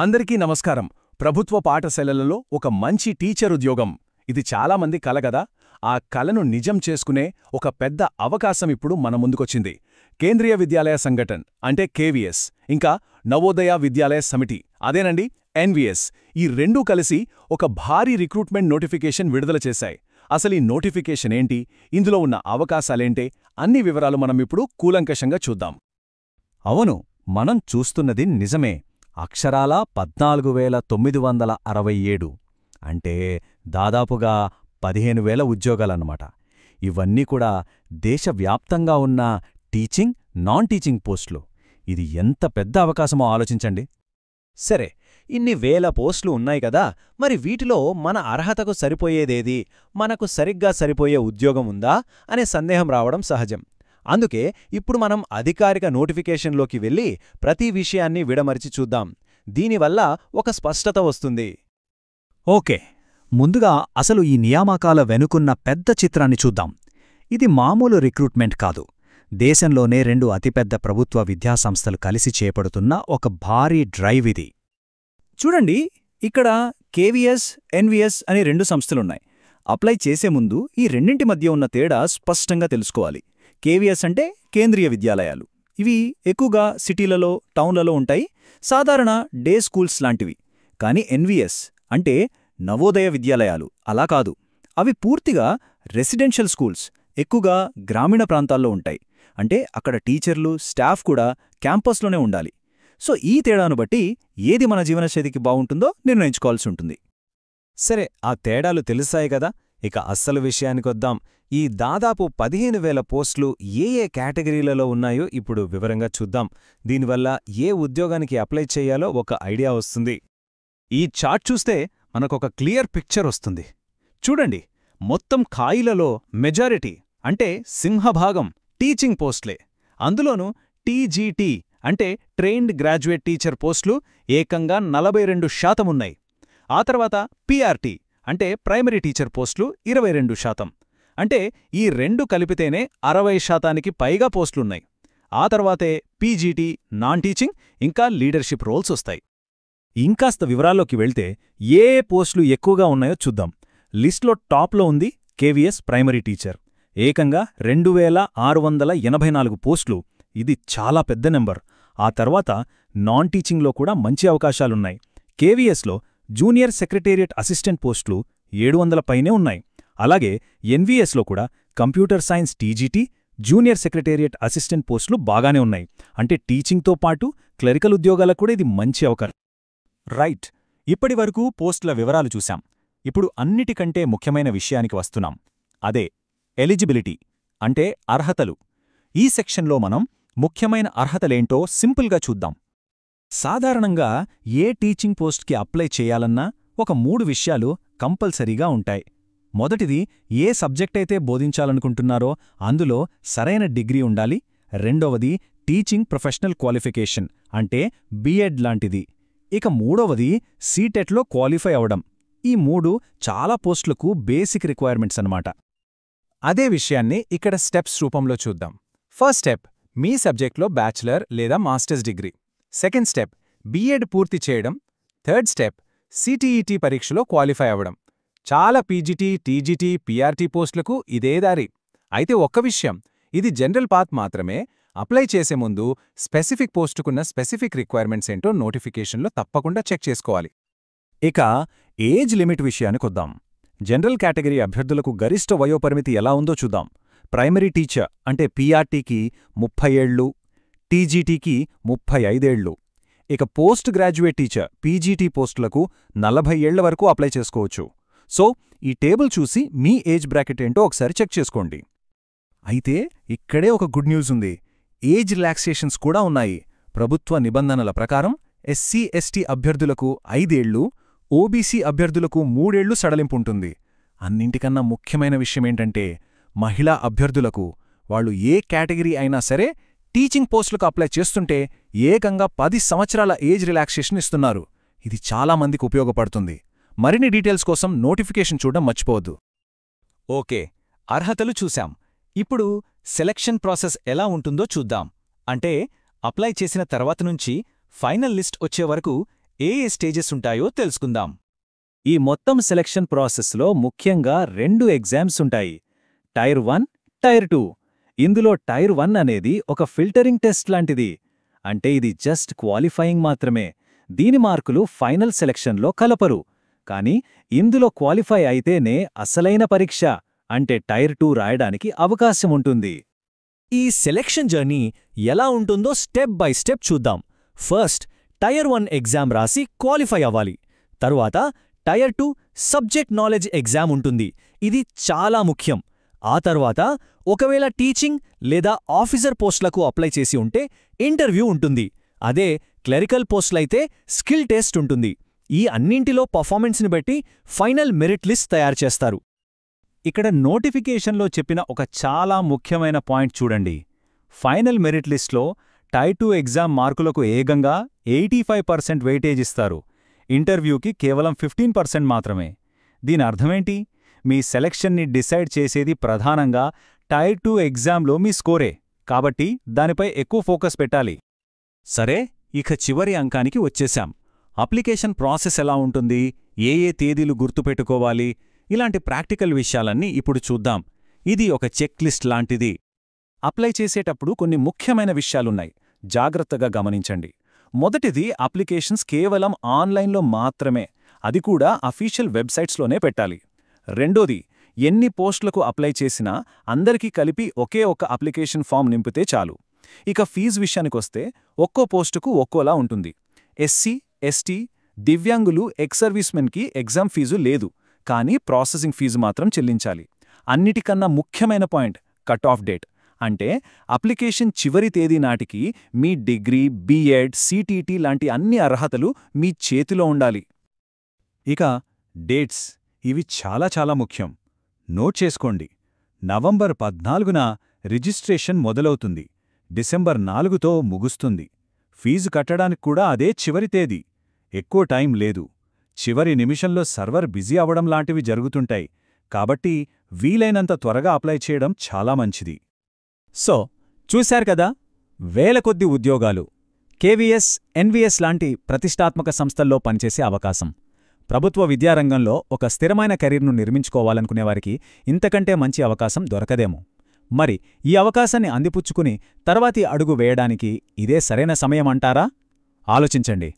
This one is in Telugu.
అందరికీ నమస్కారం. ప్రభుత్వ పాఠశాలలలో ఒక మంచి టీచర్ ఉద్యోగం ఇది చాలామంది కల గదా. ఆ కలను నిజం చేసుకునే ఒక పెద్ద అవకాశం ఇప్పుడు మన ముందుకొచ్చింది. కేంద్రీయ విద్యాలయ సంఘటన్ అంటే కేవీఎస్, ఇంకా నవోదయ విద్యాలయ సమితి అదేనండి ఎన్వీఎస్, ఈ రెండూ కలిసి ఒక భారీ రిక్రూట్మెంట్ నోటిఫికేషన్ విడుదల చేశాయి. అసలీ నోటిఫికేషన్ ఏంటి, ఇందులో ఉన్న అవకాశాలేంటే అన్ని వివరాలు మనమిప్పుడు కూలంకషంగా చూద్దాం. అవును, మనం చూస్తున్నది నిజమే. అక్షరాలా 14,967 అంటే దాదాపుగా 15,000 ఉద్యోగాలన్నమాట. ఇవన్నీ కూడా దేశవ్యాప్తంగా ఉన్న టీచింగ్, నాన్ టీచింగ్ పోస్టులు. ఇది ఎంత పెద్ద అవకాశమో ఆలోచించండి. సరే, ఇన్ని వేల పోస్టులు ఉన్నాయి కదా, మరి వీటిలో మన అర్హతకు సరిపోయేదేది, మనకు సరిగ్గా సరిపోయే ఉద్యోగం ఉందా అనే సందేహం రావడం సహజం. అందుకే ఇప్పుడు మనం అధికారిక నోటిఫికేషన్లోకి వెళ్ళి ప్రతి విషయాన్ని విడమరిచి చూద్దాం. దీనివల్ల ఒక స్పష్టత వస్తుంది. ఓకే, ముందుగా అసలు ఈ నియామకాల వెనుకున్న పెద్ద చిత్రాన్ని చూద్దాం. ఇది మామూలు రిక్రూట్మెంట్ కాదు. దేశంలోనే 2 అతిపెద్ద ప్రభుత్వ విద్యాసంస్థలు కలిసి చేపడుతున్న ఒక భారీ డ్రైవ్ ఇది. చూడండి, ఇక్కడ కేవీఎస్, ఎన్వీఎస్ అనే 2 సంస్థలున్నాయి. అప్లై చేసే ముందు ఈ రెండింటి మధ్య ఉన్న తేడా స్పష్టంగా తెలుసుకోవాలి. కేవీఎస్ అంటే కేంద్రీయ విద్యాలయాలు. ఇవి ఎక్కువగా సిటీలలో, టౌన్లలో ఉంటాయి, సాధారణ డే స్కూల్స్ లాంటివి. కానీ ఎన్వీఎస్ అంటే నవోదయ విద్యాలయాలు అలా కాదు. అవి పూర్తిగా రెసిడెన్షియల్ స్కూల్స్, ఎక్కువగా గ్రామీణ ప్రాంతాల్లో ఉంటాయి. అంటే అక్కడ టీచర్లు, స్టాఫ్ కూడా క్యాంపస్లోనే ఉండాలి. సో ఈ తేడాను బట్టి ఏది మన జీవనశైలికి బావుంటుందో నిర్ణయించుకోవాల్సి ఉంటుంది. సరే, ఆ తేడాలు తెలుసాయి కదా, ఇక అస్సలు విషయానికొద్దాం. ఈ దాదాపు 15,000 పోస్టులు ఏ కేటగిరీలలో ఉన్నాయో ఇప్పుడు వివరంగా చూద్దాం. దీనివల్ల ఏ ఉద్యోగానికి అప్లై చేయాలో ఒక ఐడియా వస్తుంది. ఈ చార్ట్ చూస్తే మనకొక క్లియర్ పిక్చర్ వస్తుంది. చూడండి, మొత్తం ఖాళీలలో మెజారిటీ అంటే సింహభాగం టీచింగ్ పోస్టులే. అందులోనూ టీజీటీ అంటే ట్రైన్డ్ గ్రాడ్యుయేట్ టీచర్ పోస్టులు ఏకంగా 42% ఉన్నాయి. ఆ తర్వాత పీఆర్టీ అంటే ప్రైమరీ టీచర్ పోస్టులు 22%. అంటే ఈ రెండు కలిపితేనే 60%కి పైగా పోస్టులున్నాయి. ఆ తర్వాతే పీజీటీ, నాన్ టీచింగ్, ఇంకా లీడర్షిప్ రోల్స్ వస్తాయి. ఇంకాస్త వివరాల్లోకి వెళ్తే ఏ పోస్టులు ఎక్కువగా ఉన్నాయో చూద్దాం. లిస్ట్లో టాప్లో ఉంది కేవీఎస్ ప్రైమరీ టీచర్. ఏకంగా 2,684 పోస్టులు. ఇది చాలా పెద్ద నెంబర్. ఆ తర్వాత నాన్ టీచింగ్లో కూడా మంచి అవకాశాలున్నాయి. కేవీఎస్లో జూనియర్ సెక్రటేరియట్ అసిస్టెంట్ పోస్టులు 700 పైనే ఉన్నాయి. అలాగే ఎన్వీఎస్లో కూడా computer science TGT, junior secretariat assistant పోస్టులు బాగానే ఉన్నాయి. అంటే టీచింగ్తో పాటు క్లరికల్ ఉద్యోగాలకు కూడా ఇది మంచి అవకాశం. రైట్, ఇప్పటివరకు పోస్టుల వివరాలు చూశాం. ఇప్పుడు అన్నిటికంటే ముఖ్యమైన విషయానికి వస్తున్నాం. అదే ఎలిజిబిలిటీ అంటే అర్హతలు. ఈ సెక్షన్లో మనం ముఖ్యమైన అర్హతలేంటో సింపుల్గా చూద్దాం. సాధారణంగా ఏ టీచింగ్ పోస్ట్కి అప్లై చేయాలన్నా ఒక 3 విషయాలు కంపల్సరీగా ఉంటాయి. మొదటిది, ఏ సబ్జెక్టైతే బోధించాలనుకుంటున్నారో అందులో సరైన డిగ్రీ ఉండాలి. రెండవది, టీచింగ్ ప్రొఫెషనల్ క్వాలిఫికేషన్ అంటే బీఎడ్ లాంటిది. ఇక మూడవది, సీటెట్లో క్వాలిఫై అవడం. ఈ 3 చాలా పోస్టులకు బేసిక్ రిక్వైర్మెంట్స్ అన్నమాట. అదే విషయాన్ని ఇక్కడ స్టెప్స్ రూపంలో చూద్దాం. ఫస్ట్ స్టెప్, మీ సబ్జెక్ట్లో బ్యాచిలర్ లేదా masters degree. Second step, BEd పూర్తి చేయడం. థర్డ్ స్టెప్, సిటీఈటీ పరీక్షలో క్వాలిఫై అవ్వడం. చాలా పీజీటీ, టీజీటీ, పీఆర్టీ పోస్టులకు ఇదే దారి. అయితే ఒక్క విషయం, ఇది జనరల్ పాత్ మాత్రమే. అప్లై చేసే ముందు స్పెసిఫిక్ పోస్టుకున్న స్పెసిఫిక్ రిక్వైర్మెంట్స్ ఏంటో నోటిఫికేషన్లో తప్పకుండా చెక్ చేసుకోవాలి. ఇక ఏజ్ లిమిట్ విషయానికొద్దాం. జనరల్ కేటగిరీ అభ్యర్థులకు గరిష్ట వయోపరిమితి ఎలా ఉందో చూద్దాం. ప్రైమరీ టీచర్ అంటే పీఆర్టీకి 30 ఏళ్లు, టీజీటీకి 35 ఏళ్లు. ఇక పోస్ట్ గ్రాడ్యుయేట్ టీచర్ పీజీటీ పోస్టులకు 40 ఏళ్ల వరకు అప్లై చేసుకోవచ్చు. సో ఈ టేబుల్ చూసి మీ ఏజ్ బ్రాకెట్ ఏంటో ఒకసారి చెక్ చేసుకోండి. అయితే ఇక్కడే ఒక గుడ్ న్యూస్ ఉంది. ఏజ్ రిలాక్సేషన్స్ కూడా ఉన్నాయి. ప్రభుత్వ నిబంధనల ప్రకారం ఎస్సీ, ఎస్టీ అభ్యర్థులకు 5 ఏళ్లు, ఓబీసీ అభ్యర్థులకు 3 ఏళ్లు సడలింపుంటుంది. అన్నింటికన్నా ముఖ్యమైన విషయమేంటంటే మహిళా అభ్యర్థులకు, వాళ్ళు ఏ కేటగిరీ అయినా సరే టీచింగ్ పోస్టులకు అప్లై చేస్తుంటే ఏకంగా 10 సంవత్సరాల ఏజ్ రిలాక్సేషన్ ఇస్తున్నారు. ఇది చాలామందికి ఉపయోగపడుతుంది. మరిన్ని డీటెయిల్స్ కోసం నోటిఫికేషన్ చూడడం మర్చిపోవద్దు. ఓకే, అర్హతలు చూశాం. ఇప్పుడు సెలక్షన్ ప్రాసెస్ ఎలా ఉంటుందో చూద్దాం. అంటే అప్లై చేసిన తర్వాత నుంచి ఫైనల్ లిస్ట్ వచ్చే వరకు ఏ స్టేజెస్ ఉంటాయో తెలుసుకుందాం. ఈ మొత్తం సెలక్షన్ ప్రాసెస్లో ముఖ్యంగా 2 ఎగ్జామ్స్ ఉంటాయి. Tier 1, tier 2. ఇందులో టైర్ 1 అనేది ఒక ఫిల్టరింగ్ టెస్ట్ లాంటిది. అంటే ఇది జస్ట్ క్వాలిఫైయింగ్ మాత్రమే. దీని మార్కులు ఫైనల్ సెలక్షన్లో కలపరు. కానీ ఇందులో క్వాలిఫై అయితేనే అసలైన పరీక్ష అంటే టైర్ 2 రాయడానికి అవకాశం ఉంటుంది. ఈ సెలక్షన్ జర్నీ ఎలా ఉంటుందో స్టెప్ బై స్టెప్ చూద్దాం. ఫస్ట్ టైర్ 1 ఎగ్జామ్ రాసి క్వాలిఫై అవ్వాలి. తరువాత టైర్ 2 సబ్జెక్ట్ నాలెడ్జ్ ఎగ్జామ్ ఉంటుంది. ఇది చాలా ముఖ్యం. ఆ తర్వాత ఒకవేళ టీచింగ్ లేదా ఆఫీసర్ పోస్టులకు అప్లై చేసి ఉంటే ఇంటర్వ్యూ ఉంటుంది. అదే క్లెరికల్ పోస్టులైతే స్కిల్ టెస్ట్ ఉంటుంది. ఈ అన్నింటిలో పర్ఫార్మెన్స్ని బట్టి ఫైనల్ మెరిట్ లిస్ట్ తయారు చేస్తారు. ఇక్కడ నోటిఫికేషన్లో చెప్పిన ఒక చాలా ముఖ్యమైన పాయింట్ చూడండి. ఫైనల్ మెరిట్ లిస్ట్లో టైర్ 2 ఎగ్జామ్ మార్కులకు ఏకంగా 85% వెయిటేజ్ ఇస్తారు. ఇంటర్వ్యూకి కేవలం 15% మాత్రమే. దీని అర్థమేంటి? మీ సెలక్షన్ని డిసైడ్ చేసేది ప్రధానంగా టైర్ 2 ఎగ్జామ్లో మీ స్కోరే. కాబట్టి దానిపై ఎక్కువ ఫోకస్ పెట్టాలి. సరే, ఇక చివరి అంకానికి వచ్చేశాం. అప్లికేషన్ ప్రాసెస్ ఎలా ఉంటుంది, ఏ తేదీలు గుర్తుపెట్టుకోవాలి, ఇలాంటి ప్రాక్టికల్ విషయాలన్నీ ఇప్పుడు చూద్దాం. ఇది ఒక చెక్ లిస్ట్ లాంటిది. అప్లై చేసేటప్పుడు కొన్ని ముఖ్యమైన విషయాలున్నాయి. జాగ్రత్తగా గమనించండి. మొదటిది, అప్లికేషన్స్ కేవలం ఆన్లైన్లో మాత్రమే. అది కూడా అఫీషియల్ వెబ్సైట్స్లోనే పెట్టాలి. రెండోది, ఎన్ని పోస్టులకు అప్లై చేసినా అందరికీ కలిపి ఒకే ఒక అప్లికేషన్ ఫామ్ నింపితే చాలు. ఇక ఫీజు విషయానికొస్తే ఒక్కో పోస్టుకు ఒక్కోలా ఉంటుంది. ఎస్సీ, ఎస్టీ, దివ్యాంగులు, ఎక్స్ సర్వీస్మెన్కి ఎగ్జామ్ ఫీజు లేదు, కానీ ప్రాసెసింగ్ ఫీజు మాత్రం చెల్లించాలి. అన్నిటికన్నా ముఖ్యమైన పాయింట్, కట్ ఆఫ్ డేట్. అంటే అప్లికేషన్ చివరి తేదీ నాటికి మీ డిగ్రీ, బీఎడ్, సిటీటీ లాంటి అన్ని అర్హతలు మీ చేతిలో ఉండాలి. ఇక డేట్స్, ఇవి చాలా ముఖ్యం. నోట్ చేసుకోండి. నవంబర్ 14న రిజిస్ట్రేషన్ మొదలవుతుంది. డిసెంబర్ 4తో ముగుస్తుంది. ఫీజు కట్టడానికి కూడా అదే చివరి తేదీ. ఎక్కువ టైం లేదు. చివరి నిమిషంలో సర్వర్ బిజీ అవడం లాంటివి జరుగుతుంటాయి. కాబట్టి వీలైనంత త్వరగా అప్లై చేయడం చాలా మంచిది. సో చూశారు కదా, వేల కొద్ది ఉద్యోగాలు, కేవీఎస్, ఎన్వీఎస్ లాంటి ప్రతిష్టాత్మక సంస్థల్లో పనిచేసే అవకాశం. ప్రభుత్వ విద్యారంగంలో ఒక స్థిరమైన కెరీర్ను నిర్మించుకోవాలనుకునేవారికి ఇంతకంటే మంచి అవకాశం దొరకదేమో. మరి ఈ అవకాశాన్ని అందిపుచ్చుకుని తర్వాతి అడుగు వేయడానికి ఇదే సరైన సమయమంటారా? ఆలోచించండి.